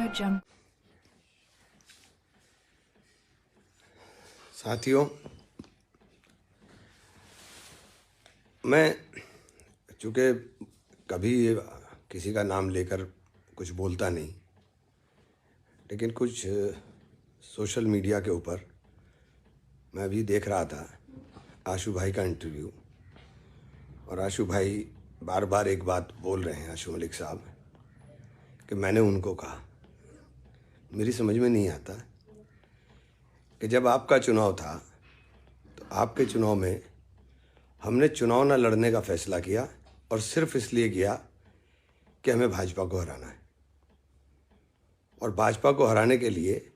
Jungle. साथियों, मैं चूँकि कभी किसी का नाम लेकर कुछ बोलता नहीं, लेकिन कुछ सोशल मीडिया के ऊपर मैं अभी देख रहा था आशु भाई का इंटरव्यू, और आशु भाई बार बार एक बात बोल रहे हैं, आशु मलिक साहब, कि मैंने उनको कहा। मेरी समझ में नहीं आता कि जब आपका चुनाव था तो आपके चुनाव में हमने चुनाव न लड़ने का फैसला किया, और सिर्फ इसलिए किया कि हमें भाजपा को हराना है। और भाजपा को हराने के लिए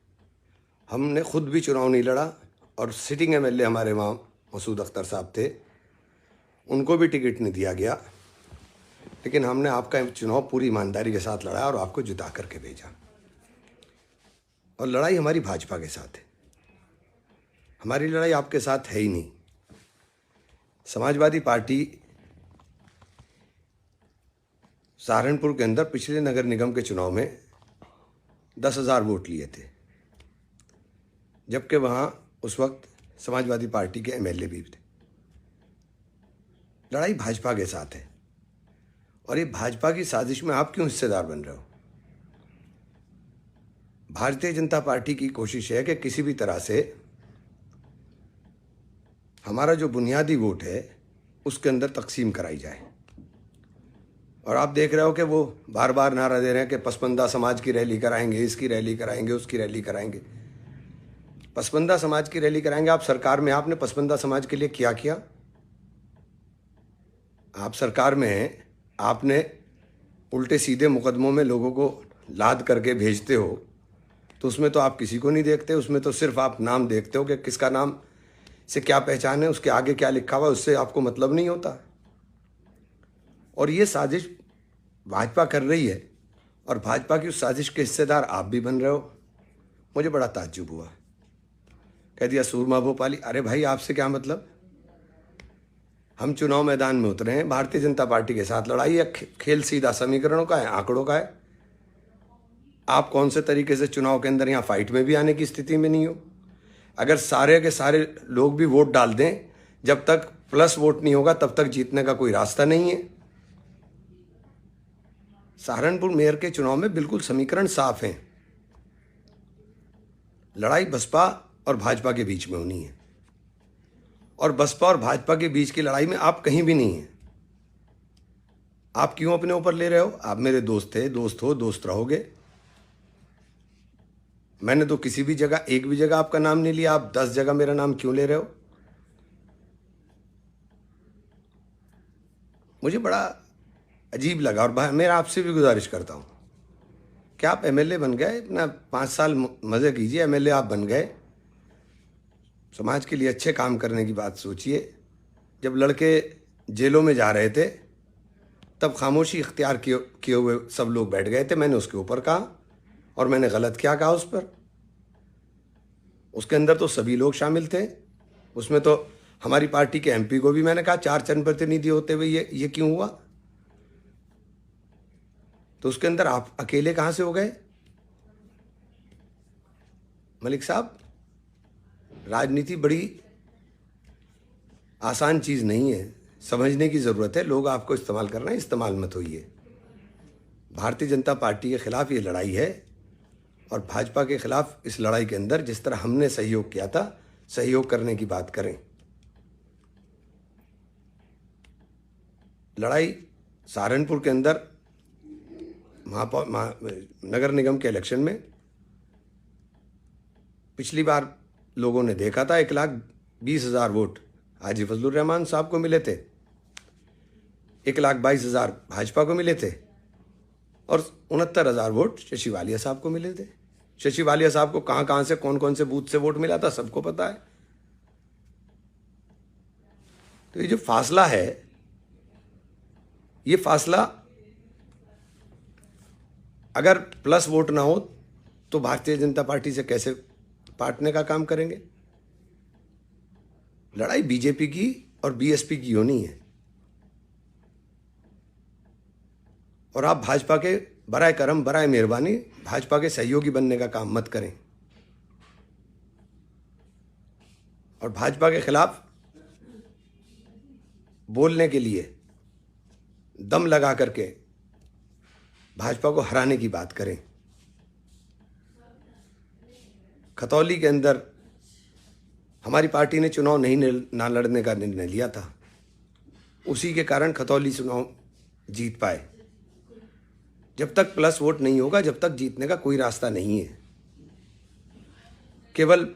हमने खुद भी चुनाव नहीं लड़ा, और सिटिंग एमएलए हमारे वहाँ मसूद अख्तर साहब थे, उनको भी टिकट नहीं दिया गया, लेकिन हमने आपका चुनाव पूरी ईमानदारी के साथ लड़ा और आपको जिता करके भेजा। और लड़ाई हमारी भाजपा के साथ है, हमारी लड़ाई आपके साथ है ही नहीं। समाजवादी पार्टी सहारनपुर के अंदर पिछले नगर निगम के चुनाव में 10,000 वोट लिए थे, जबकि वहाँ उस वक्त समाजवादी पार्टी के एमएलए भी थे। लड़ाई भाजपा के साथ है, और ये भाजपा की साजिश में आप क्यों हिस्सेदार बन रहे हो? भारतीय जनता पार्टी की कोशिश है कि किसी भी तरह से हमारा जो बुनियादी वोट है उसके अंदर तकसीम कराई जाए। और आप देख रहे हो कि वो बार बार नारा दे रहे हैं कि पसमानदा समाज की रैली कराएंगे, इसकी रैली कराएंगे, उसकी रैली कराएंगे। पसमानदा समाज की रैली कराएंगे? आप सरकार में, आपने पसमानदा समाज के लिए क्या किया? आप सरकार में हैं, आपने उल्टे सीधे मुकदमों में लोगों को लाद करके भेजते हो, तो उसमें तो आप किसी को नहीं देखते, उसमें तो सिर्फ आप नाम देखते हो कि किसका नाम से क्या पहचान है, उसके आगे क्या लिखा हुआ है, उससे आपको मतलब नहीं होता। और ये साजिश भाजपा कर रही है, और भाजपा की उस साजिश के हिस्सेदार आप भी बन रहे हो। मुझे बड़ा ताज्जुब हुआ। कह दिया सूरमा भोपाली। अरे भाई, आपसे क्या मतलब? हम चुनाव मैदान में उतरे हैं, भारतीय जनता पार्टी के साथ लड़ाई है। खेल सीधा समीकरणों का है, आंकड़ों का है। आप कौन से तरीके से चुनाव के अंदर यहाँ फाइट में भी आने की स्थिति में नहीं हो। अगर सारे के सारे लोग भी वोट डाल दें, जब तक प्लस वोट नहीं होगा तब तक जीतने का कोई रास्ता नहीं है। सहारनपुर मेयर के चुनाव में बिल्कुल समीकरण साफ हैं। लड़ाई बसपा और भाजपा के बीच में होनी है, और बसपा और भाजपा के बीच की लड़ाई में आप कहीं भी नहीं है। आप क्यों अपने ऊपर ले रहे हो? आप मेरे दोस्त थे, दोस्त हो, दोस्त रहोगे। मैंने तो किसी भी जगह, एक भी जगह आपका नाम नहीं लिया। आप 10 जगह मेरा नाम क्यों ले रहे हो? मुझे बड़ा अजीब लगा। और मैं आपसे भी गुजारिश करता हूँ कि आप एमएलए बन गए, अपना 5 साल मज़े कीजिए। एमएलए आप बन गए, समाज के लिए अच्छे काम करने की बात सोचिए। जब लड़के जेलों में जा रहे थे तब खामोशी इख्तियार किए हुए सब लोग बैठ गए थे। मैंने उसके ऊपर कहा, और मैंने गलत क्या कहा उस पर? उसके अंदर तो सभी लोग शामिल थे। उसमें तो हमारी पार्टी के एमपी को भी मैंने कहा 4 जनप्रतिनिधि होते हुए ये क्यों हुआ? तो उसके अंदर आप अकेले कहां से हो गए? मलिक साहब, राजनीति बड़ी आसान चीज़ नहीं है, समझने की ज़रूरत है। लोग आपको इस्तेमाल कर रहे हैं, इस्तेमाल मत होइए। भारतीय जनता पार्टी के खिलाफ ये लड़ाई है, और भाजपा के खिलाफ इस लड़ाई के अंदर जिस तरह हमने सहयोग किया था, सहयोग करने की बात करें। लड़ाई सहारनपुर के अंदर नगर निगम के इलेक्शन में पिछली बार लोगों ने देखा था, 1,20,000 वोट हाजी फजलुर रहमान साहब को मिले थे, 1,22,000 भाजपा को मिले थे, और 69,000 वोट शशि वालिया साहब को मिले थे। शशि वालिया साहब को कहां कहां से, कौन कौन से बूथ से वोट मिला था, सबको पता है। तो ये जो फासला है, ये फासला अगर प्लस वोट ना हो तो भारतीय जनता पार्टी से कैसे पाटने का काम करेंगे? लड़ाई बीजेपी की और बीएसपी की होनी है, और आप भाजपा के बराए करम बराए मेहरबानी भाजपा के सहयोगी बनने का काम मत करें और भाजपा के खिलाफ बोलने के लिए दम लगा करके भाजपा को हराने की बात करें। खतौली के अंदर हमारी पार्टी ने चुनाव ना लड़ने का निर्णय लिया था, उसी के कारण खतौली चुनाव जीत पाए। जब तक प्लस वोट नहीं होगा, जब तक जीतने का कोई रास्ता नहीं है। केवल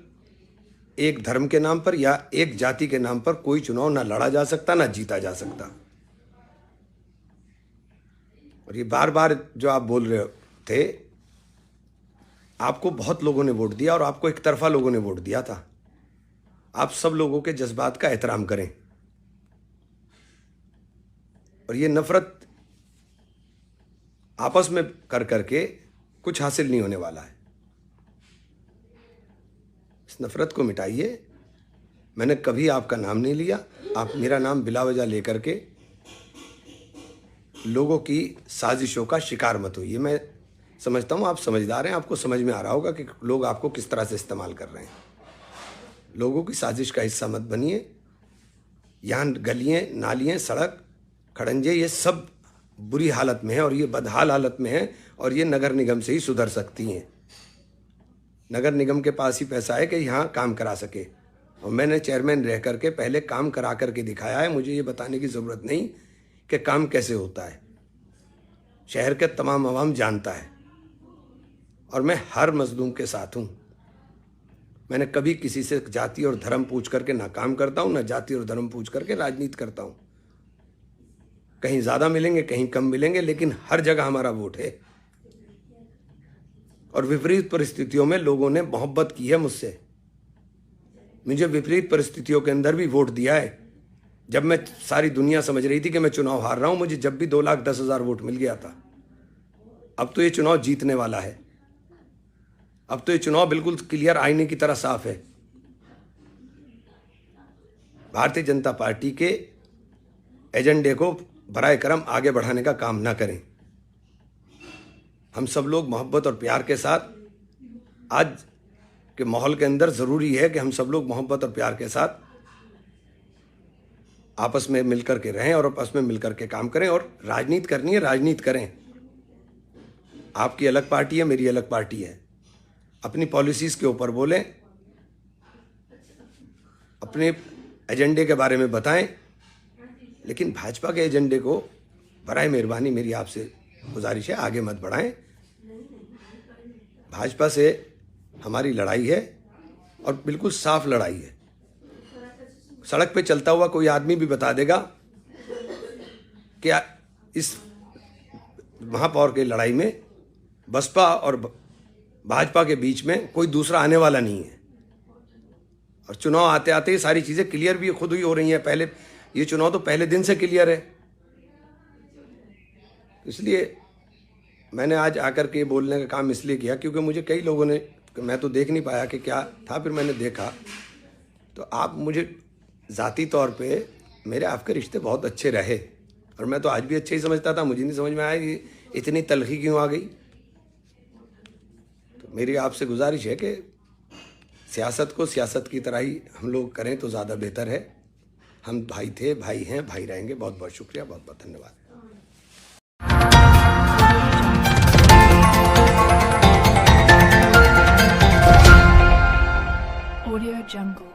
एक धर्म के नाम पर या एक जाति के नाम पर कोई चुनाव ना लड़ा जा सकता, ना जीता जा सकता। और ये बार बार जो आप बोल रहे थे, आपको बहुत लोगों ने वोट दिया और आपको एक तरफा लोगों ने वोट दिया था। आप सब लोगों के जज्बात का एहतराम करें और ये नफरत आपस में कर करके कुछ हासिल नहीं होने वाला है। इस नफरत को मिटाइए। मैंने कभी आपका नाम नहीं लिया, आप मेरा नाम बिलावजा लेकर के लोगों की साजिशों का शिकार मत होइए। मैं समझता हूँ आप समझदार हैं, आपको समझ में आ रहा होगा कि लोग आपको किस तरह से इस्तेमाल कर रहे हैं। लोगों की साजिश का हिस्सा मत बनिए। यहाँ गलियाँ, नालियाँ, सड़क, खड़ंजे ये सब बुरी हालत में है और ये बदहाल हालत में है और ये नगर निगम से ही सुधर सकती हैं। नगर निगम के पास ही पैसा है कि यहाँ काम करा सके और मैंने चेयरमैन रह करके पहले काम करा करके दिखाया है। मुझे ये बताने की ज़रूरत नहीं कि काम कैसे होता है। शहर के तमाम आवाम जानता है और मैं हर मजलूम के साथ हूँ। मैंने कभी किसी से जाति और धर्म पूछ करके ना काम करता हूँ, ना जाति और धर्म पूछ करके राजनीति करता हूँ। कहीं ज़्यादा मिलेंगे, कहीं कम मिलेंगे, लेकिन हर जगह हमारा वोट है। और विपरीत परिस्थितियों में लोगों ने मोहब्बत की है मुझसे। मुझे विपरीत परिस्थितियों के अंदर भी वोट दिया है। जब मैं सारी दुनिया समझ रही थी कि मैं चुनाव हार रहा हूं, मुझे जब भी 2,10,000 वोट मिल गया था। अब तो ये चुनाव जीतने वाला है। अब तो ये चुनाव बिल्कुल क्लियर आईने की तरह साफ है। भारतीय जनता पार्टी के एजेंडे को बराए करम आगे बढ़ाने का काम ना करें। हम सब लोग मोहब्बत और प्यार के साथ, आज के माहौल के अंदर ज़रूरी है कि हम सब लोग मोहब्बत और प्यार के साथ आपस में मिलकर के रहें और आपस में मिलकर के काम करें। और राजनीति करनी है, राजनीति करें। आपकी अलग पार्टी है, मेरी अलग पार्टी है। अपनी पॉलिसीज़ के ऊपर बोलें, अपने एजेंडे के बारे में बताएं, लेकिन भाजपा के एजेंडे को बराए मेहरबानी मेरी आपसे गुजारिश है, आगे मत बढ़ाएं। भाजपा से हमारी लड़ाई है और बिल्कुल साफ लड़ाई है। सड़क पे चलता हुआ कोई आदमी भी बता देगा कि इस महापौर की लड़ाई में बसपा और भाजपा के बीच में कोई दूसरा आने वाला नहीं है। और चुनाव आते आते ये सारी चीज़ें क्लियर भी खुद ही हो रही हैं। पहले ये चुनाव तो पहले दिन से क्लियर है। इसलिए मैंने आज आकर के बोलने का काम इसलिए किया क्योंकि मुझे कई लोगों ने, मैं तो देख नहीं पाया कि क्या था, फिर मैंने देखा तो आप मुझे ज़ाती तौर पे मेरे आपके रिश्ते बहुत अच्छे रहे और मैं तो आज भी अच्छे ही समझता था। मुझे नहीं समझ में आया कि इतनी तलखी क्यों आ गई। तो मेरी आपसे गुजारिश है कि सियासत को सियासत की तरह ही हम लोग करें तो ज़्यादा बेहतर है। हम भाई थे, भाई हैं, भाई रहेंगे। बहुत बहुत शुक्रिया, बहुत बहुत धन्यवाद। Audio Jungle.